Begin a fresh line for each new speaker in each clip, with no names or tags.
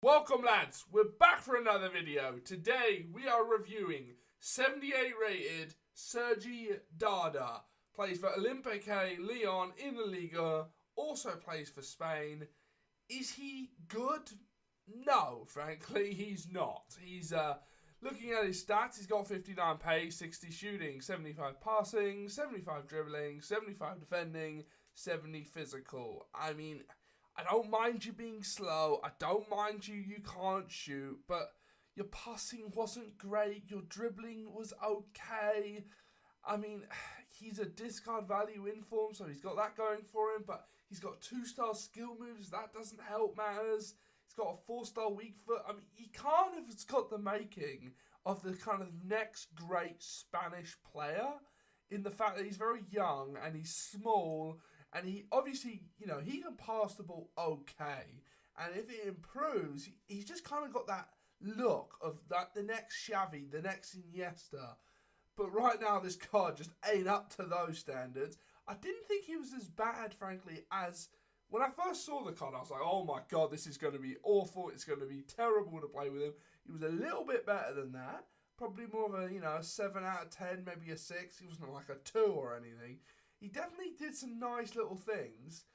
Welcome lads, we're back for another video. Today we are reviewing 78 rated Sergi Darder. Plays for Olympique Lyon in the Liga, also plays for Spain. Is he good? No, frankly he's not. He's looking at his stats, he's got 59 pace, 60 shooting, 75 passing, 75 dribbling, 75 defending, 70 physical. I mean, I don't mind you being slow, I don't mind you can't shoot, but your passing wasn't great, your dribbling was okay. I mean, he's a discard value inform, so he's got that going for him, but he's got 2-star skill moves, that doesn't help matters. He's got a 4-star weak foot. I mean, he kind of has got the making of the kind of next great Spanish player in the fact that he's very young and he's small. And he obviously, he can pass the ball okay. And if it improves, he's just kind of got that look of that the next XAVI, the next Iniesta. But right now, this card just ain't up to those standards. I didn't think he was as bad, frankly, as when I first saw the card. I was like, oh my God, this is going to be awful. It's going to be terrible to play with him. He was a little bit better than that. Probably more of a, 7 out of 10, maybe a 6. He wasn't like a 2 or anything. He definitely did some nice little things,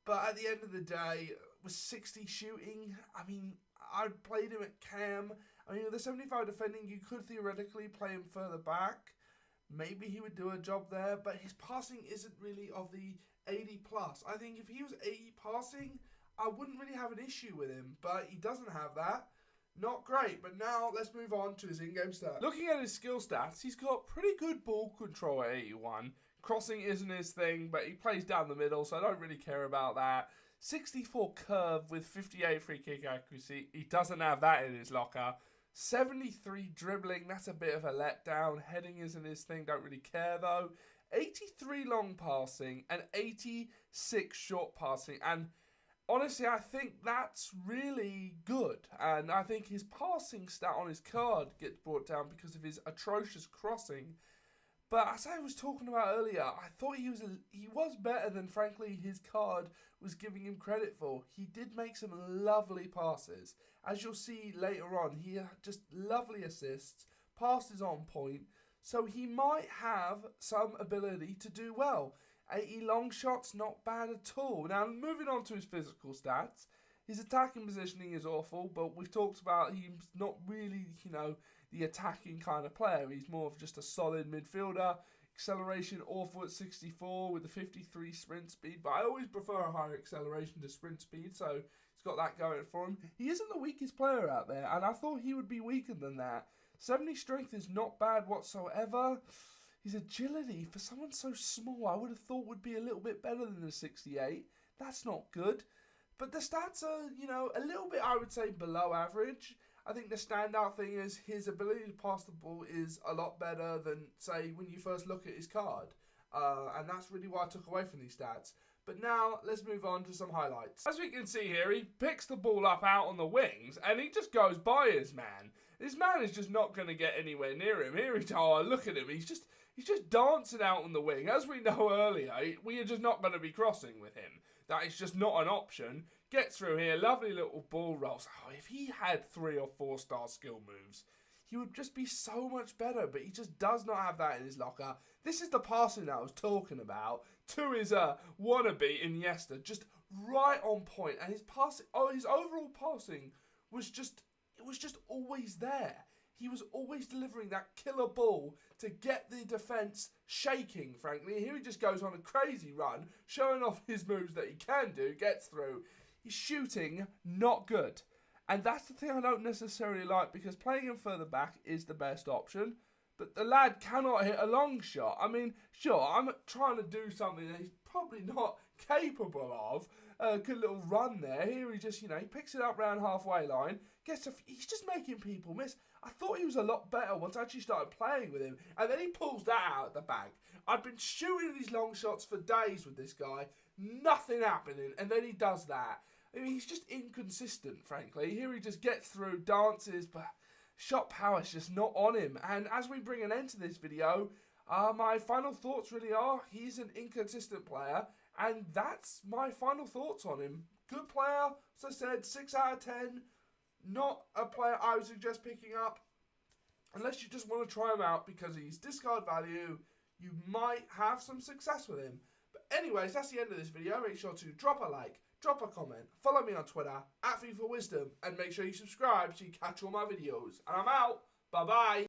but at the end of the day, with 60 shooting, I mean, I played him at cam. I mean, with the 75 defending, you could theoretically play him further back. Maybe he would do a job there, but his passing isn't really of the 80 plus. I think if he was 80 passing, I wouldn't really have an issue with him, but he doesn't have that. Not great, but now let's move on to his in-game stats. Looking at his skill stats, he's got pretty good ball control at 81. Crossing isn't his thing, but he plays down the middle, so I don't really care about that. 64 curve with 58 free kick accuracy. He doesn't have that in his locker. 73 dribbling, that's a bit of a letdown. Heading isn't his thing, don't really care though. 83 long passing and 86 short passing. And honestly, I think that's really good. And I think his passing stat on his card gets brought down because of his atrocious crossing. But as I was talking about earlier, I thought he was better than, frankly, his card was giving him credit for. He did make some lovely passes. As you'll see later on, he had just lovely assists, passes on point, so he might have some ability to do well. 80 long shots, not bad at all. Now, moving on to his physical stats, his attacking positioning is awful, but we've talked about he's not really, the attacking kind of player. He's more of just a solid midfielder. Acceleration awful at 64 with the 53 sprint speed, but I always prefer a higher acceleration to sprint speed, so he's got that going for him. He isn't the weakest player out there, and I thought he would be weaker than that. 70 strength is not bad whatsoever. His agility, for someone so small, I would have thought would be a little bit better than the 68. That's not good. But the stats are, a little bit, I would say, below average. I think the standout thing is his ability to pass the ball is a lot better than, say, when you first look at his card. And that's really what I took away from these stats. But now, let's move on to some highlights. As we can see here, he picks the ball up out on the wings, and he just goes by his man. His man is just not going to get anywhere near him. Here look at him. He's just dancing out on the wing. As we know earlier, we are just not going to be crossing with him. That is just not an option. Gets through here, lovely little ball rolls. Oh, if he had 3 or 4-star skill moves, he would just be so much better, but he just does not have that in his locker. This is the passing that I was talking about to his wannabe Iniesta, just right on point. And his passing, his overall passing was just always there. He was always delivering that killer ball to get the defence shaking, frankly. Here he just goes on a crazy run, showing off his moves that he can do, gets through. He's shooting, not good. And that's the thing I don't necessarily like, because playing him further back is the best option. But the lad cannot hit a long shot. I mean, sure, I'm trying to do something that he's probably not capable of. Good little run there. Here he just, he picks it up round halfway line. He's just making people miss. I thought he was a lot better once I actually started playing with him. And then he pulls that out of the bag. I've been shooting these long shots for days with this guy. Nothing happening. And then he does that. I mean, he's just inconsistent, frankly. Here he just gets through, dances, but shot power's just not on him. And as we bring an end to this video, my final thoughts really are he's an inconsistent player. And that's my final thoughts on him. Good player, as I said, 6 out of 10. not a player I would suggest picking up. Unless you just want to try him out because he's discard value, you might have some success with him. But anyways, that's the end of this video. Make sure to drop a like, drop a comment, follow me on Twitter, @FIFA Wisdom, and make sure you subscribe so you catch all my videos. And I'm out. Bye-bye.